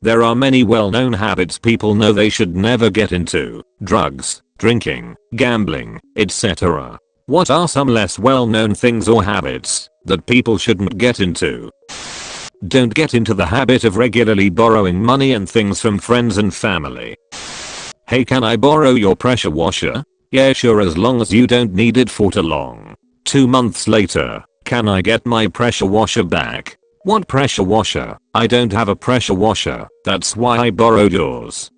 There are many well-known habits people know they should never get into: drugs, drinking, gambling, etc. What are some less well-known things or habits that people shouldn't get into? Don't get into the habit of regularly borrowing money and things from friends and family. Hey, can I borrow your pressure washer? Yeah, sure, as long as you don't need it for too long. 2 months later, can I get my pressure washer back? What pressure washer? I don't have a pressure washer, that's why I borrowed yours.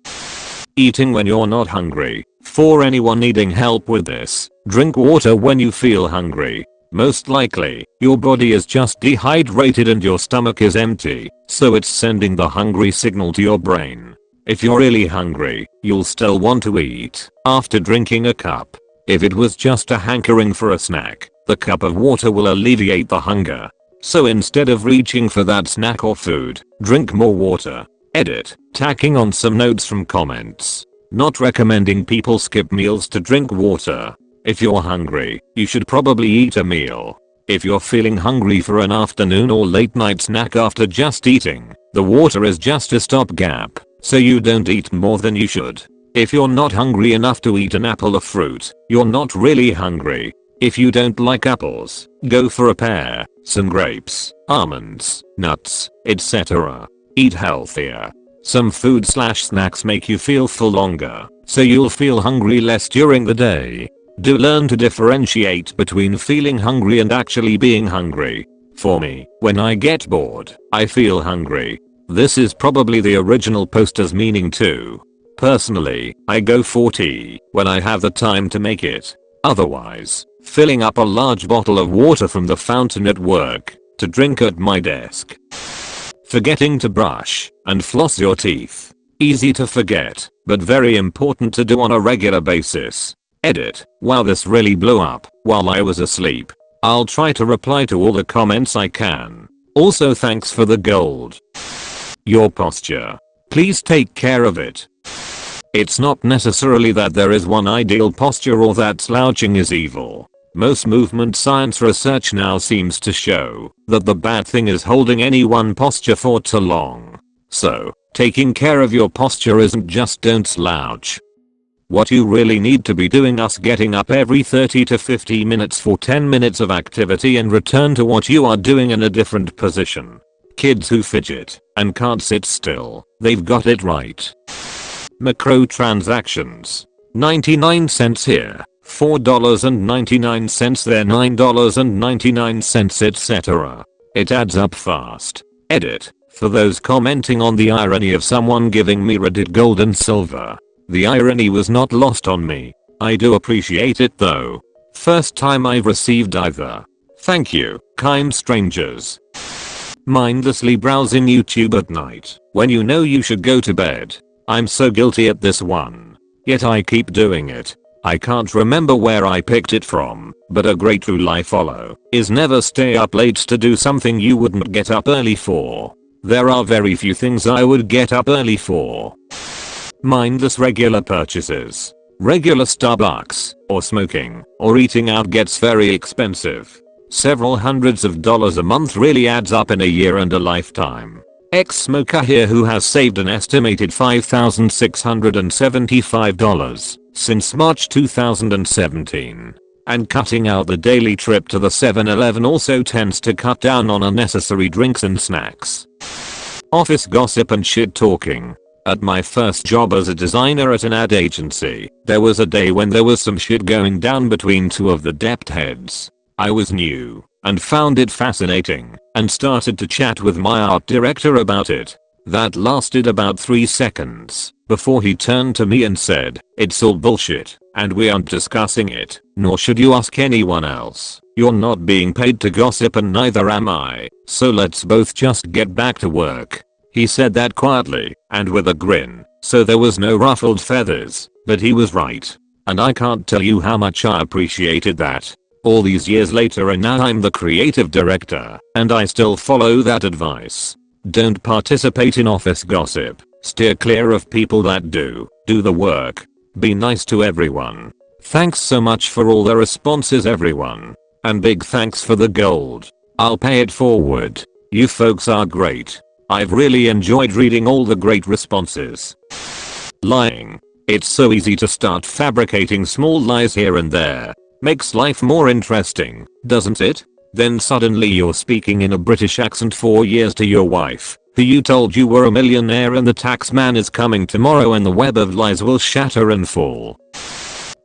Eating when you're not hungry. For anyone needing help with this, drink water when you feel hungry. Most likely, your body is just dehydrated and your stomach is empty, so it's sending the hungry signal to your brain. If you're really hungry, you'll still want to eat after drinking a cup. If it was just a hankering for a snack, the cup of water will alleviate the hunger. So instead of reaching for that snack or food, drink more water. Edit. Tacking on some notes from comments. Not recommending people skip meals to drink water. If you're hungry, you should probably eat a meal. If you're feeling hungry for an afternoon or late night snack after just eating, the water is just a stopgap, so you don't eat more than you should. If you're not hungry enough to eat an apple or fruit, you're not really hungry. If you don't like apples, go for a pear, some grapes, almonds, nuts, etc. Eat healthier. Some food/snacks make you feel full longer, so you'll feel hungry less during the day. Do learn to differentiate between feeling hungry and actually being hungry. For me, when I get bored, I feel hungry. This is probably the original poster's meaning too. Personally, I go for tea when I have the time to make it. Otherwise, filling up a large bottle of water from the fountain at work to drink at my desk. Forgetting to brush and floss your teeth. Easy to forget, but very important to do on a regular basis. Edit. Wow, this really blew up while I was asleep. I'll try to reply to all the comments I can. Also, thanks for the gold. Your posture. Please take care of it. It's not necessarily that there is one ideal posture or that slouching is evil. Most movement science research now seems to show that the bad thing is holding any one posture for too long. So, taking care of your posture isn't just don't slouch. What you really need to be doing is getting up every 30 to 50 minutes for 10 minutes of activity and return to what you are doing in a different position. Kids who fidget and can't sit still, they've got it right. Microtransactions. 99 cents here, $4.99 there, $9.99 etc. It adds up fast. Edit. For those commenting on the irony of someone giving me Reddit gold and silver. The irony was not lost on me. I do appreciate it though. First time I've received either. Thank you, kind strangers. Mindlessly browsing YouTube at night when you know you should go to bed. I'm so guilty at this one. Yet I keep doing it. I can't remember where I picked it from, but a great rule I follow is never stay up late to do something you wouldn't get up early for. There are very few things I would get up early for. Mindless regular purchases. Regular Starbucks, or smoking, or eating out gets very expensive. Several hundreds of dollars a month really adds up in a year and a lifetime. Ex-smoker here who has saved an estimated $5,675 since March 2017. And cutting out the daily trip to the 7-Eleven also tends to cut down on unnecessary drinks and snacks. Office gossip and shit talking. At my first job as a designer at an ad agency, there was a day when there was some shit going down between two of the dept heads. I was new and found it fascinating and started to chat with my art director about it. That lasted about 3 seconds before he turned to me and said, "It's all bullshit and we aren't discussing it, nor should you ask anyone else. You're not being paid to gossip and neither am I, so let's both just get back to work." He said that quietly and with a grin, so there was no ruffled feathers, but he was right. And I can't tell you how much I appreciated that. All these years later and now I'm the creative director, and I still follow that advice. Don't participate in office gossip. Steer clear of people that do the work. Be nice to everyone. Thanks so much for all the responses everyone. And big thanks for the gold. I'll pay it forward. You folks are great. I've really enjoyed reading all the great responses. Lying. It's so easy to start fabricating small lies here and there. Makes life more interesting, doesn't it? Then suddenly you're speaking in a British accent 4 years to your wife, who you told you were a millionaire, and the tax man is coming tomorrow and the web of lies will shatter and fall.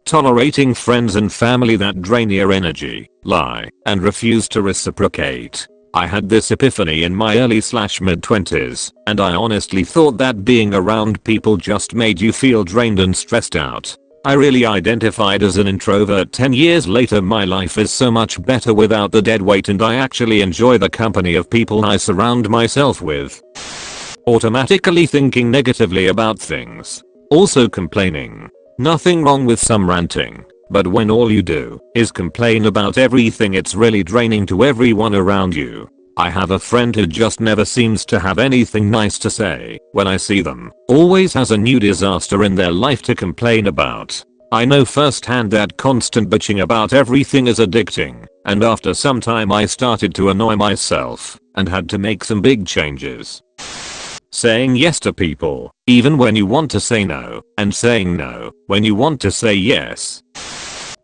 Tolerating friends and family that drain your energy, lie, and refuse to reciprocate. I had this epiphany in my early/mid 20s, and I honestly thought that being around people just made you feel drained and stressed out. I really identified as an introvert. 10 years later, my life is so much better without the dead weight, and I actually enjoy the company of people I surround myself with. Automatically thinking negatively about things. Also complaining. Nothing wrong with some ranting, but when all you do is complain about everything, it's really draining to everyone around you. I have a friend who just never seems to have anything nice to say when I see them. Always has a new disaster in their life to complain about. I know firsthand that constant bitching about everything is addicting, and after some time I started to annoy myself and had to make some big changes. Saying yes to people, even when you want to say no, and saying no when you want to say yes.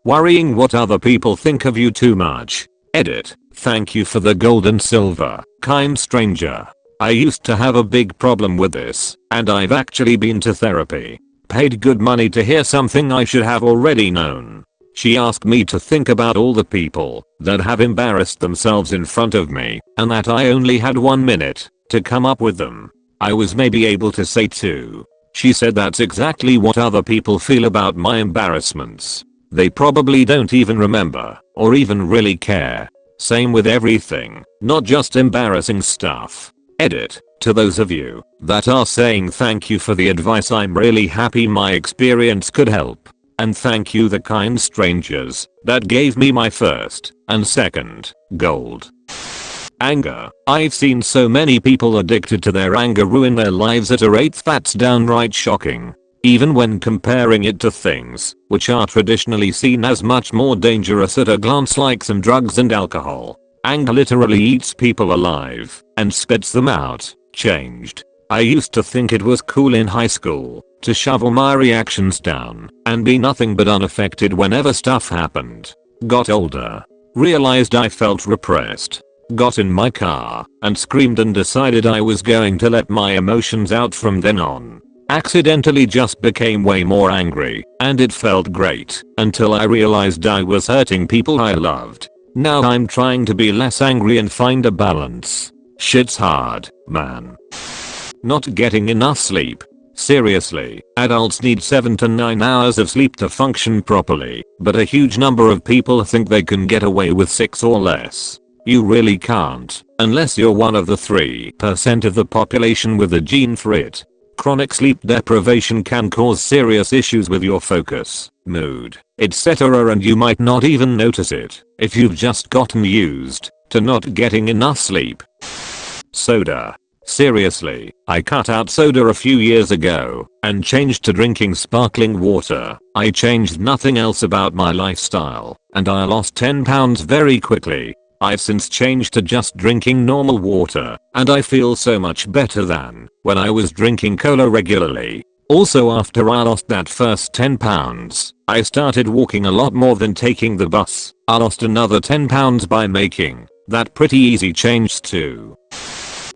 Worrying what other people think of you too much. Edit. Thank you for the gold and silver, kind stranger. I used to have a big problem with this, and I've actually been to therapy. Paid good money to hear something I should have already known. She asked me to think about all the people that have embarrassed themselves in front of me, and that I only had 1 minute to come up with them. I was maybe able to say 2. She said that's exactly what other people feel about my embarrassments. They probably don't even remember, or even really care. Same with everything, not just embarrassing stuff. Edit. To those of you that are saying thank you for the advice, I'm really happy my experience could help. And thank you the kind strangers that gave me my first and second gold. Anger. I've seen so many people addicted to their anger ruin their lives at a rate that's downright shocking. Even when comparing it to things which are traditionally seen as much more dangerous at a glance, like some drugs and alcohol. Anger literally eats people alive and spits them out. Changed. I used to think it was cool in high school to shovel my reactions down and be nothing but unaffected whenever stuff happened. Got older. Realized I felt repressed. Got in my car and screamed and decided I was going to let my emotions out from then on. Accidentally just became way more angry, and it felt great until I realized I was hurting people I loved. Now I'm trying to be less angry and find a balance. Shit's hard, man. Not getting enough sleep. Seriously, adults need 7 to 9 hours of sleep to function properly, but a huge number of people think they can get away with 6 or less. You really can't, unless you're one of the 3% of the population with a gene for it. Chronic sleep deprivation can cause serious issues with your focus, mood, etc., and you might not even notice it if you've just gotten used to not getting enough sleep. Soda. Seriously, I cut out soda a few years ago and changed to drinking sparkling water. I changed nothing else about my lifestyle, and I lost 10 pounds very quickly. I've since changed to just drinking normal water, and I feel so much better than when I was drinking cola regularly. Also, after I lost that first 10 pounds, I started walking a lot more than taking the bus. I lost another 10 pounds by making that pretty easy change too.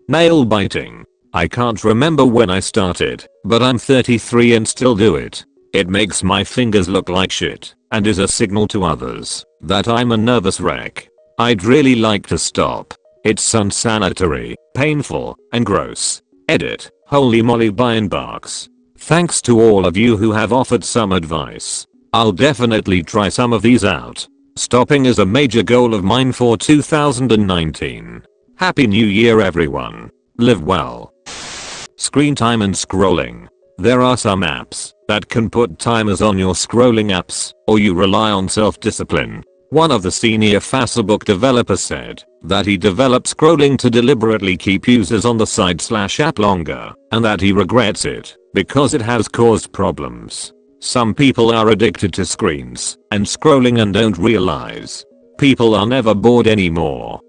Nail biting. I can't remember when I started, but I'm 33 and still do it. It makes my fingers look like shit and is a signal to others that I'm a nervous wreck. I'd really like to stop. It's unsanitary, painful, and gross. Edit. Holy moly, buying barks. Thanks to all of you who have offered some advice. I'll definitely try some of these out. Stopping is a major goal of mine for 2019. Happy New Year everyone. Live well. Screen time and scrolling. There are some apps that can put timers on your scrolling apps, or you rely on self-discipline. One of the senior Facebook developers said that he developed scrolling to deliberately keep users on the site/app longer, and that he regrets it because it has caused problems. Some people are addicted to screens and scrolling and don't realize. People are never bored anymore.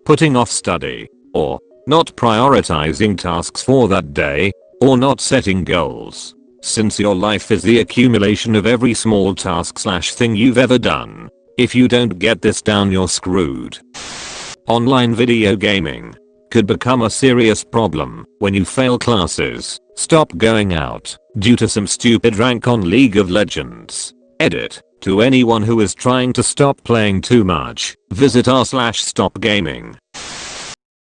Putting off study. Or not prioritizing tasks for that day, or not setting goals. Since your life is the accumulation of every small task/thing you've ever done. If you don't get this down, you're screwed. Online video gaming could become a serious problem when you fail classes, stop going out due to some stupid rank on League of Legends. Edit. To anyone who is trying to stop playing too much, visit r/stopgaming.